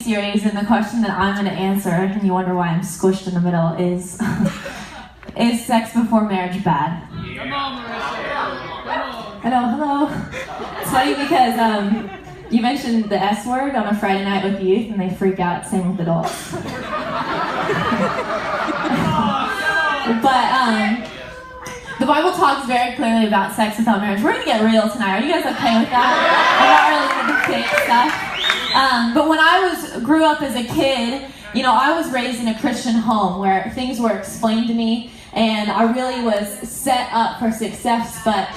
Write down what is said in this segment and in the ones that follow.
series, and the question that I'm going to answer, and you wonder why I'm squished in the middle, is is sex before marriage bad? Yeah. Come on, Marissa. Hello. It's funny because you mentioned the S word on a Friday night with youth, and they freak out. Same with adults. But the Bible talks very clearly about sex without marriage. We're going to get real tonight. Are you guys okay with that? I'm not really into the fake stuff. But when I grew up as a kid, I was raised in a Christian home where things were explained to me, and I really was set up for success. But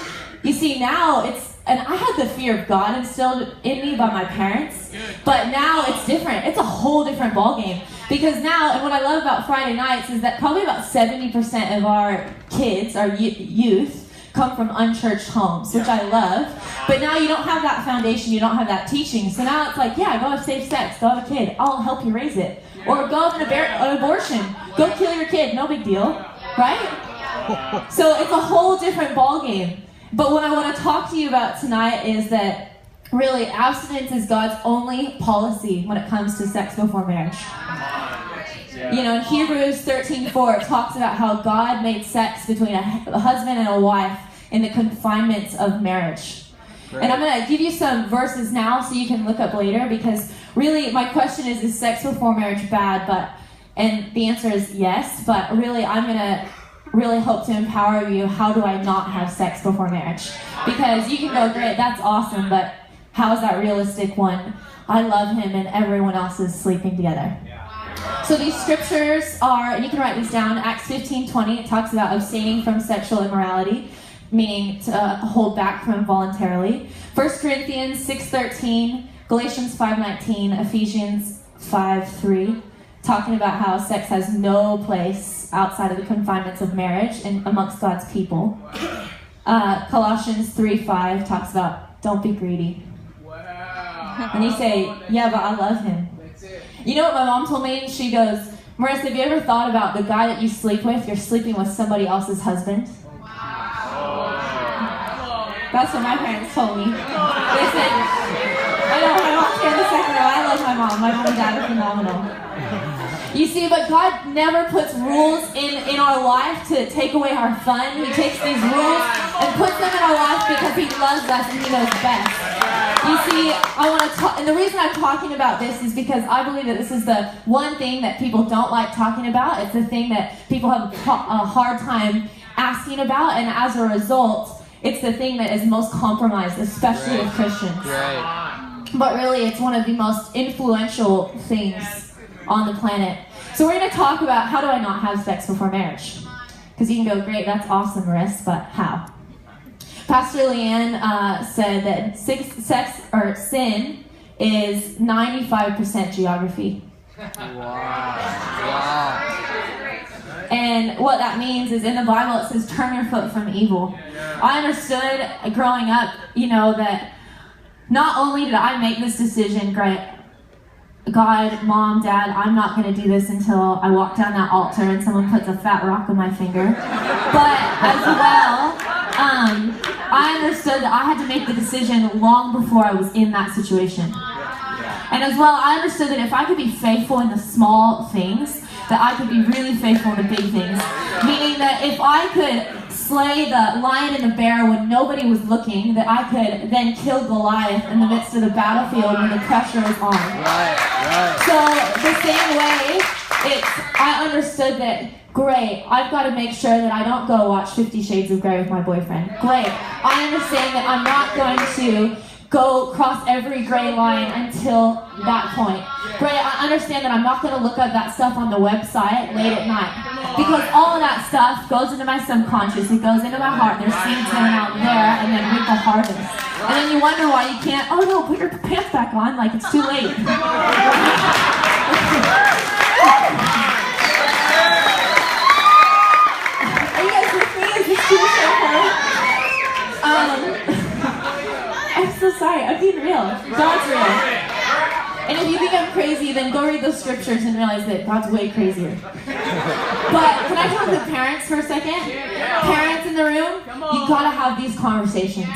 you see, now and I had the fear of God instilled in me by my parents, but now it's different. It's a whole different ballgame. Because now, and what I love about Friday nights is that probably about 70% of our kids, our youth, come from unchurched homes, which I love. But now you don't have that foundation, you don't have that teaching. So now it's like, yeah, go have safe sex, go have a kid, I'll help you raise it. Or go have an abortion, go kill your kid, no big deal, right? So it's a whole different ballgame. But what I want to talk to you about tonight is that really abstinence is God's only policy when it comes to sex before marriage. In Hebrews 13:4, it talks about how God made sex between a husband and a wife in the confinements of marriage. Great. And I'm going to give you some verses now so you can look up later, because really my question is sex before marriage bad? And the answer is yes, but really I'm going to really hope to empower you. How do I not have sex before marriage? Because you can go, great, that's awesome, but how is that realistic when I love him and everyone else is sleeping together? So these scriptures are, and you can write this down, Acts 15:20, it talks about abstaining from sexual immorality, meaning to hold back from voluntarily. 1 Corinthians 6:13, Galatians 5:19, Ephesians 5:3, talking about how sex has no place outside of the confinements of marriage and amongst God's people. Colossians 3:5 talks about don't be greedy. Wow. And you say, yeah, but I love him. You know what my mom told me? She goes, Marissa, have you ever thought about the guy that you sleep with? You're sleeping with somebody else's husband. Wow. That's what my parents told me. They said, I know, my mom's here in the second row. I love my mom. My mom and dad are phenomenal. You see, but God never puts rules in our life to take away our fun. He takes these rules and puts them in our life because he loves us and he knows best. You see, I want to talk, and the reason I'm talking about this is because I believe that this is the one thing that people don't like talking about. It's the thing that people have a hard time asking about, and as a result, it's the thing that is most compromised, especially with Christians. Right. But really, it's one of the most influential things on the planet. So we're going to talk about how do I not have sex before marriage? Because you can go, great, that's awesome, Marissa, but how? Pastor Leanne said that sin is 95% geography. Wow. And what that means is in the Bible it says, turn your foot from evil. I understood growing up, that not only did I make this decision, great, God, Mom, Dad, I'm not going to do this until I walk down that altar and someone puts a fat rock on my finger. But as well, I understood that I had to make the decision long before I was in that situation. And as well, I understood that if I could be faithful in the small things, that I could be really faithful in the big things. Meaning that if I could slay the lion and the bear when nobody was looking, that I could then kill Goliath in the midst of the battlefield when the pressure is on. Right. So the same way, I understood that, great, I've got to make sure that I don't go watch 50 Shades of Grey with my boyfriend. Great, I understand that I'm not going to go cross every gray line until that point. Great, I understand that I'm not going to look up that stuff on the website late at night. Because all of that stuff goes into my subconscious, it goes into my heart, there's seeds going out there, and then reap the harvest. And then you wonder why you can't, oh no, put your pants back on, like it's too late. Are you guys with me? Is this too short? I'm so sorry, I'm being real. God's real. And if you think I'm crazy, then go read those scriptures and realize that God's way crazier. But can I talk to parents for a second? Parents in the room, you gotta have these conversations.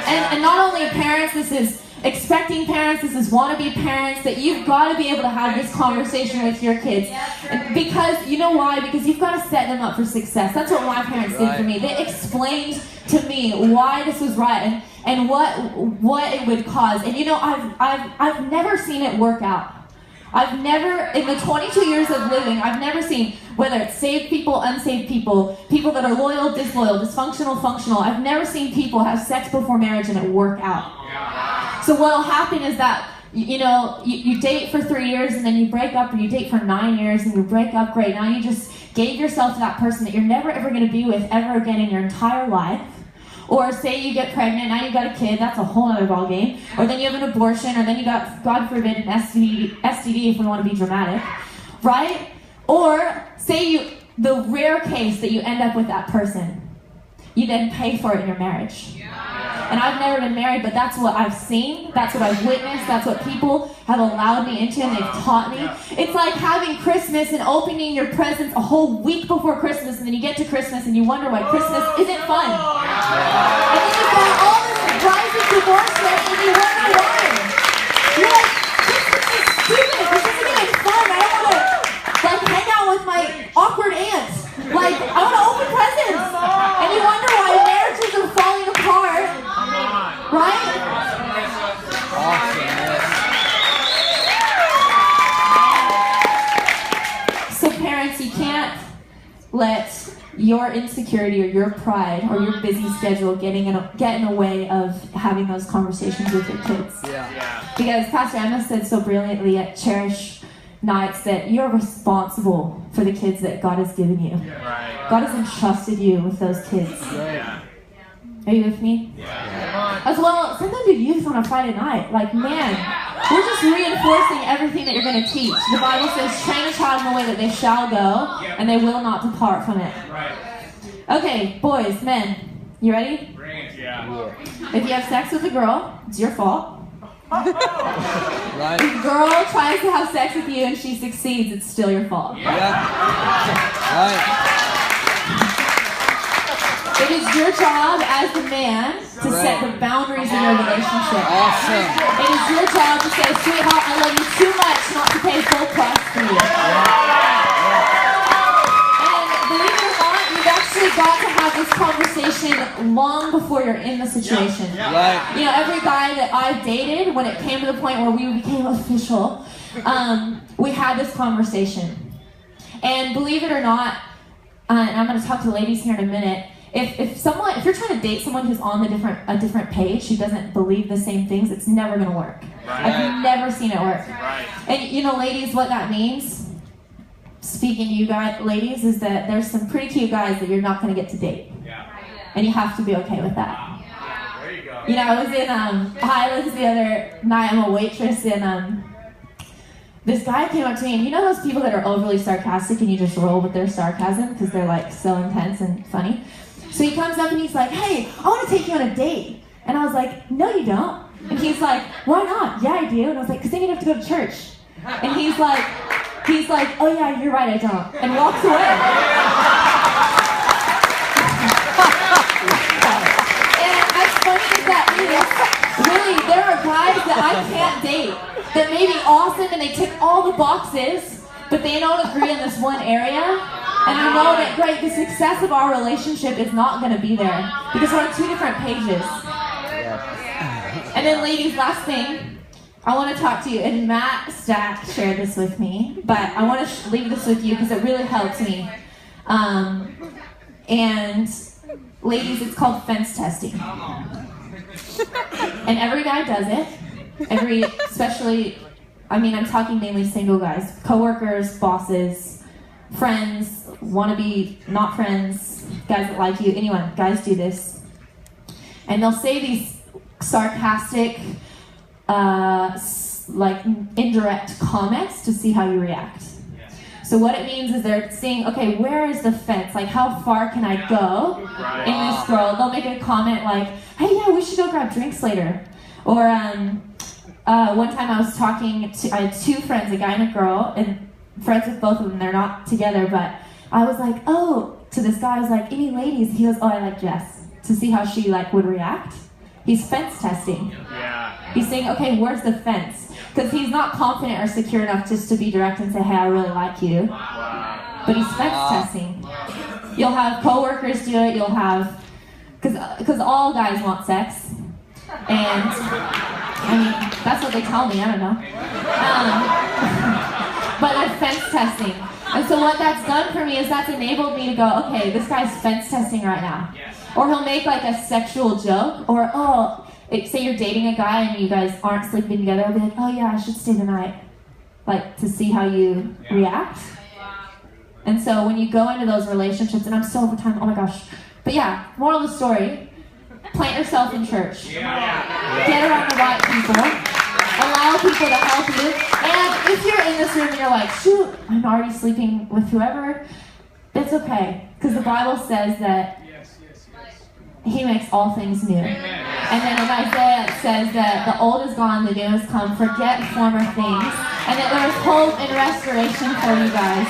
And not only parents, this is expecting parents, this is wannabe parents, that you've got to be able to have this conversation with your kids. Because, you know why? Because you've got to set them up for success. That's what my parents did for me. They explained to me why this was right and what it would cause. And you know, I've never seen it work out. I've never, in the 22 years of living, I've never seen, whether it's saved people, unsaved people, people that are loyal, disloyal, dysfunctional, functional, I've never seen people have sex before marriage and it work out. So what'll happen is that, you know, you date for 3 years and then you break up, or you date for 9 years and you break up, great. Now you just gave yourself to that person that you're never ever going to be with ever again in your entire life. Or say you get pregnant, now you've got a kid, that's a whole other ballgame. Or then you have an abortion, or then you got, God forbid, an STD if we want to be dramatic, right? Or say the rare case that you end up with that person, you then pay for it in your marriage. And I've never been married, but that's what I've seen, that's what I've witnessed, that's what people have allowed me into and they've taught me. It's like having Christmas and opening your presents a whole week before Christmas, and then you get to Christmas and you wonder why Christmas isn't fun. And then you've got all this rising divorce rate and you wonder why. You're like, Christmas is stupid, this isn't even fun, I don't want to hang out with my awkward aunt. I want to open presents. And you wonder why marriages are falling apart. Right? So parents, you can't let your insecurity or your pride or your busy schedule get in the way of having those conversations with your kids. Because Pastor Emma said so brilliantly at Cherish Nights that you're responsible for the kids that God has given you. God has entrusted you with those kids. Are you with me? As well, send them to youth on a Friday night. Like, man, we're just reinforcing everything that you're going to teach. The Bible says, train a child in the way that they shall go, and they will not depart from it. Okay, boys, men, you ready? If you have sex with a girl, it's your fault. If a girl tries to have sex with you and she succeeds, it's still your fault. It is your job as the man to set the boundaries in your relationship. It is your job to say, sweetheart, I love you too much not to pay full price for you. And believe it or not, you've actually got to have this conversation long before you're in the situation. You know, every guy that I've dated, when it came to the point where we became official, we had this conversation. And believe it or not, and I'm going to talk to the ladies here in a minute, if you're trying to date someone who's on a different page, who doesn't believe the same things, it's never going to work. I've never seen it work. And you know, ladies, what that means, speaking to you guys, ladies, is that there's some pretty cute guys that you're not going to get to date. And you have to be okay with that. You know, I was in Highlands the other night, I'm a waitress, and this guy came up to me, and you know those people that are overly sarcastic and you just roll with their sarcasm because they're like so intense and funny? So he comes up and he's like, hey, I want to take you on a date. And I was like, no you don't. And he's like, why not? Yeah, I do. And I was like, because then you'd have to go to church. And he's like, oh yeah, you're right, I don't. And walks away. And as funny as that is, really, there are guys that I can't date that may be awesome and they tick all the boxes, but they don't agree in this one area. And I know that, great, the success of our relationship is not going to be there because we're on two different pages. And then ladies, last thing, I want to talk to you, and Matt Stack shared this with me, but I want to leave this with you because it really helped me. And ladies, it's called fence testing. And every guy does it. Especially, I mean, I'm talking mainly single guys, coworkers, bosses, friends, wannabe not friends, guys that like you, anyone, guys do this. And they'll say these sarcastic, like indirect comments to see how you react. So what it means is they're saying, okay, where is the fence? Like, how far can I go in this girl? They'll make a comment like, hey, yeah, we should go grab drinks later. Or one time I had two friends, a guy and a girl, and friends with both of them. They're not together, but I was like, oh, to this guy, I was like, any ladies? He goes, oh, I like Jess, to see how she would react. He's fence testing. He's saying, okay, where's the fence? Because he's not confident or secure enough just to be direct and say, hey, I really like you. But he's fence testing. You'll have coworkers do it. You'll have, because all guys want sex. And, I mean, that's what they tell me. I don't know. But they're fence testing. And so what that's done for me is that's enabled me to go, okay, this guy's fence testing right now. Or he'll make like a sexual joke, or, say you're dating a guy and you guys aren't sleeping together, I'll be like, oh yeah, I should stay tonight. Like, to see how you react. And so when you go into those relationships, and I'm so over time, oh my gosh. But yeah, moral of the story, plant yourself in church. Get around the right people. Allow people to help you. And if you're in this room and you're like, shoot, I'm already sleeping with whoever, it's okay. Because the Bible says that He makes all things new. And then in Isaiah it says that the old is gone, the new has come. Forget former things. And that there's hope and restoration for you guys.